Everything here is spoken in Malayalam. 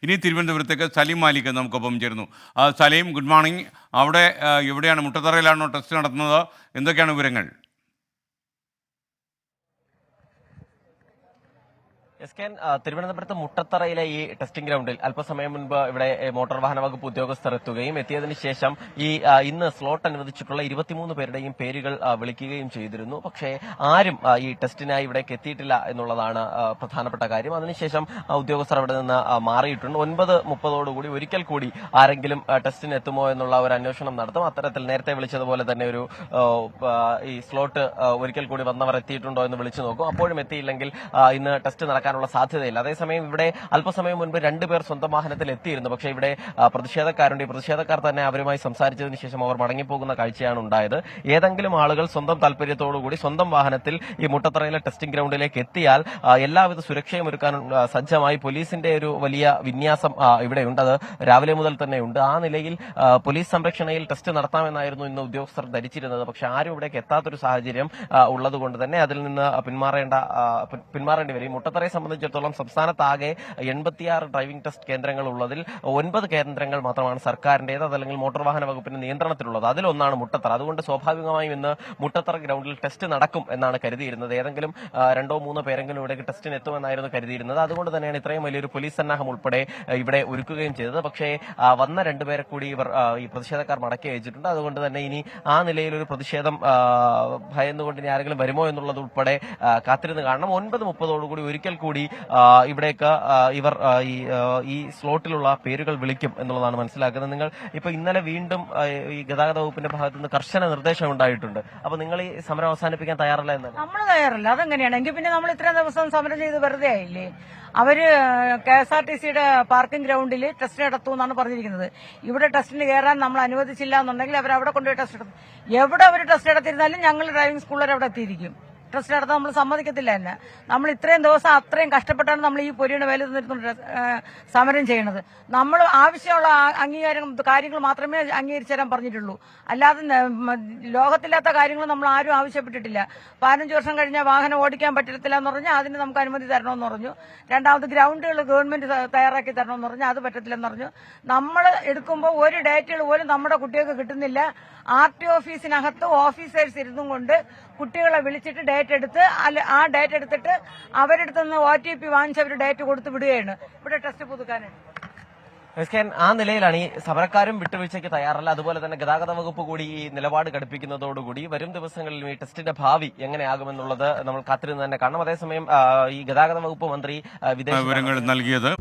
ഇനി തിരുവനന്തപുരത്തേക്ക് സലീം മാലിക് നമുക്കൊപ്പം ചേരുന്നു. Saleem, good morning. അവിടെ എവിടെയാണ്, മുട്ടത്തറയിലാണോ ടെസ്റ്റ് നടത്തുന്നത്? എന്തൊക്കെയാണ് വിവരങ്ങൾ? തിരുവനന്തപുരത്ത് മുട്ടത്തറയിലെ ഈ ടെസ്റ്റിംഗ് ഗ്രൗണ്ടിൽ അല്പസമയം മുൻപ് ഇവിടെ മോട്ടോർ വാഹന വകുപ്പ് ഉദ്യോഗസ്ഥർ എത്തുകയും എത്തിയതിനു ശേഷം ഇന്ന് സ്ലോട്ട് അനുവദിച്ചിട്ടുള്ള 23 പേരുടെയും പേരുകൾ വിളിക്കുകയും ചെയ്തിരുന്നു. പക്ഷേ ആരും ഈ ടെസ്റ്റിനായി ഇവിടേക്ക് എത്തിയിട്ടില്ല എന്നുള്ളതാണ് പ്രധാനപ്പെട്ട കാര്യം. അതിനുശേഷം ഉദ്യോഗസ്ഥർ അവിടെ നിന്ന് മാറിയിട്ടുണ്ട്. 9:30 ഒരിക്കൽ കൂടി ആരെങ്കിലും ടെസ്റ്റിന് എത്തുമോ എന്നുള്ള ഒരു അന്വേഷണം നടത്തും. അത്തരത്തിൽ നേരത്തെ വിളിച്ചതുപോലെ തന്നെ ഒരു ഈ സ്ലോട്ട് ഒരിക്കൽ കൂടി വന്നവർ എത്തിയിട്ടുണ്ടോ എന്ന് വിളിച്ചു നോക്കും. അപ്പോഴും എത്തിയില്ലെങ്കിൽ ഇന്ന് ടെസ്റ്റ് നടക്കാനുള്ള സാധ്യതയില്ല. അതേസമയം ഇവിടെ അല്പസമയം മുൻപ് 2 പേർ സ്വന്തം വാഹനത്തിൽ എത്തിയിരുന്നു. പക്ഷേ ഇവിടെ പ്രതിഷേധക്കാരുണ്ട്. ഈ പ്രതിഷേധക്കാർ തന്നെ അവരുമായി സംസാരിച്ചതിന് ശേഷം അവർ മടങ്ങിപ്പോകുന്ന കാഴ്ചയാണ് ഉണ്ടായത്. ഏതെങ്കിലും ആളുകൾ സ്വന്തം താല്പര്യത്തോടുകൂടി സ്വന്തം വാഹനത്തിൽ ഈ മുട്ടത്തറയിലെ ടെസ്റ്റിംഗ് ഗ്രൗണ്ടിലേക്ക് എത്തിയാൽ എല്ലാവിധ സുരക്ഷയും ഒരുക്കാൻ സജ്ജമായി പോലീസിന്റെ ഒരു വലിയ വിന്യാസം ഇവിടെയുണ്ട്. അത് രാവിലെ മുതൽ തന്നെയുണ്ട്. ആ നിലയിൽ പോലീസ് സംരക്ഷണയിൽ ടെസ്റ്റ് നടത്താമെന്നായിരുന്നു ഇന്ന് ഉദ്യോഗസ്ഥർ ധരിച്ചിരുന്നത്. പക്ഷെ ആരും ഇവിടേക്ക് എത്താത്തൊരു സാഹചര്യം ഉള്ളതുകൊണ്ട് തന്നെ അതിൽ നിന്ന് പിന്മാറേണ്ടി വരും. മുട്ടത്തറയെ സംബന്ധിച്ചിടത്തോളം സംസ്ഥാനത്താകെ 86 ഡ്രൈവിംഗ് ടെസ്റ്റ് കേന്ദ്രങ്ങൾ ഉള്ളതിൽ 9 കേന്ദ്രങ്ങൾ മാത്രമാണ് സർക്കാരിന്റേത്, അതല്ലെങ്കിൽ മോട്ടോർ വാഹന വകുപ്പിന്റെ നിയന്ത്രണത്തിലുള്ളത്. അതിലൊന്നാണ് മുട്ടത്തറ. അതുകൊണ്ട് സ്വാഭാവികമായും ഇന്ന് മുട്ടത്തറ ഗ്രൗണ്ടിൽ ടെസ്റ്റ് നടക്കും എന്നാണ് കരുതിയിരുന്നത്. ഏതെങ്കിലും 2-3 പേരെങ്കിലും ഇവിടേക്ക് ടെസ്റ്റിന് എത്തുമെന്നായിരുന്നു കരുതിയിരുന്നത്. അതുകൊണ്ട് തന്നെയാണ് ഇത്രയും വലിയൊരു പോലീസ് സന്നാഹം ഉൾപ്പെടെ ഇവിടെ ഒരുക്കുകയും ചെയ്തത്. പക്ഷേ വന്ന 2 പേരെ കൂടി ഇവർ ഈ പ്രതിഷേധക്കാർ മടക്കി അയച്ചിട്ടുണ്ട്. അതുകൊണ്ട് തന്നെ ഇനി ആ നിലയിലൊരു പ്രതിഷേധം ഭയന്നുകൊണ്ട് ഇനി ആരെങ്കിലും വരുമോ എന്നുള്ളത് ഉൾപ്പെടെ കാത്തിരുന്ന് കാണണം. 9:30 ഒരിക്കൽ കൂടി ഇവിടേക്ക് ഇവർ ഈ സ്ലോട്ടിലുള്ള പേരുകൾ വിളിക്കും എന്നുള്ളതാണ് മനസ്സിലാക്കുന്നത്. നിങ്ങൾ ഇപ്പൊ ഇന്നലെ വീണ്ടും ഈ ഗതാഗത വകുപ്പിന്റെ ഭാഗത്തു നിന്ന് കർശന നിർദ്ദേശം ഉണ്ടായിട്ടുണ്ട്. അപ്പൊ നിങ്ങൾ ഈ സമരം അവസാനിപ്പിക്കാൻ തയ്യാറല്ല എന്ന്? നമ്മൾ തയ്യാറല്ല. അതെങ്ങനെയാണ്? എങ്കിൽ പിന്നെ നമ്മൾ ഇത്രയും ദിവസം സമരം ചെയ്ത് വെറുതെ ആയില്ലേ? അവര് KSRTCയുടെ പാർക്കിംഗ് ഗ്രൗണ്ടിൽ ടെസ്റ്റ് നടത്തും എന്നാണ് പറഞ്ഞിരിക്കുന്നത്. ഇവിടെ ടെസ്റ്റിന് കയറാൻ നമ്മൾ അനുവദിച്ചില്ല എന്നുണ്ടെങ്കിൽ അവർ അവിടെ കൊണ്ടുപോയി ടെസ്റ്റ് നടത്തും. എവിടെ അവർ ടെസ്റ്റ് നടത്തിയിരുന്നാലും ഞങ്ങൾ ഡ്രൈവിംഗ് സ്കൂളിൽ അവിടെ എത്തിയിരിക്കും. ടെസ്റ്റ് നടത്താൻ നമ്മൾ സമ്മതിക്കത്തില്ല തന്നെ. നമ്മൾ ഇത്രയും ദിവസം അത്രയും കഷ്ടപ്പെട്ടാണ് നമ്മൾ ഈ പൊരിയുടെ വേല നിന്നിട്ടുണ്ട് സമരം ചെയ്യണത്. നമ്മൾ ആവശ്യമുള്ള കാര്യങ്ങൾ മാത്രമേ അംഗീകരിച്ചു തരാൻ പറഞ്ഞിട്ടുള്ളൂ. അല്ലാതെ ലോകത്തില്ലാത്ത കാര്യങ്ങൾ നമ്മൾ ആരും ആവശ്യപ്പെട്ടിട്ടില്ല. 15 വർഷം കഴിഞ്ഞാൽ വാഹനം ഓടിക്കാൻ പറ്റത്തില്ല എന്ന് പറഞ്ഞാൽ അതിന് നമുക്ക് അനുമതി തരണമെന്ന് പറഞ്ഞു. രണ്ടാമത് ഗ്രൗണ്ടുകൾ ഗവൺമെന്റ് തയ്യാറാക്കി തരണമെന്ന് പറഞ്ഞു. അത് പറ്റത്തില്ലെന്ന് പറഞ്ഞു. നമ്മൾ എടുക്കുമ്പോൾ ഒരു ഡേറ്റുകൾ പോലും നമ്മുടെ കുട്ടികൾക്ക് കിട്ടുന്നില്ല. RT ഓഫീസിനകത്ത് ഓഫീസേഴ്സ് ഇരുന്നും കൊണ്ട് കുട്ടികളെ വിളിച്ചിട്ട് ഡേറ്റ് എടുത്ത് ആ ഡേറ്റ് എടുത്തിട്ട് അവരെടുത്ത് നിന്ന് OTP വാങ്ങിച്ച് അവർ ഡേറ്റ് കൊടുത്ത് വിടുകയാണ് ഇവിടെ ടെസ്റ്റ് പുതുക്കാനായിട്ട്. ആ നിലയിലാണ് ഈ സമരക്കാരും വിട്ടുവീഴ്ചയ്ക്ക് തയ്യാറല്ല. അതുപോലെ തന്നെ ഗതാഗത വകുപ്പ് കൂടി ഈ നിലപാട് ഘടിപ്പിക്കുന്നതോടുകൂടി വരും ദിവസങ്ങളിലും ഈ ടെസ്റ്റിന്റെ ഭാവി എങ്ങനെയാകുമെന്നുള്ളത് നമ്മൾ കാത്തിരുന്ന് തന്നെ കാണണം. അതേസമയം ഈ ഗതാഗത വകുപ്പ് മന്ത്രി വിവരങ്ങൾ നൽകിയത്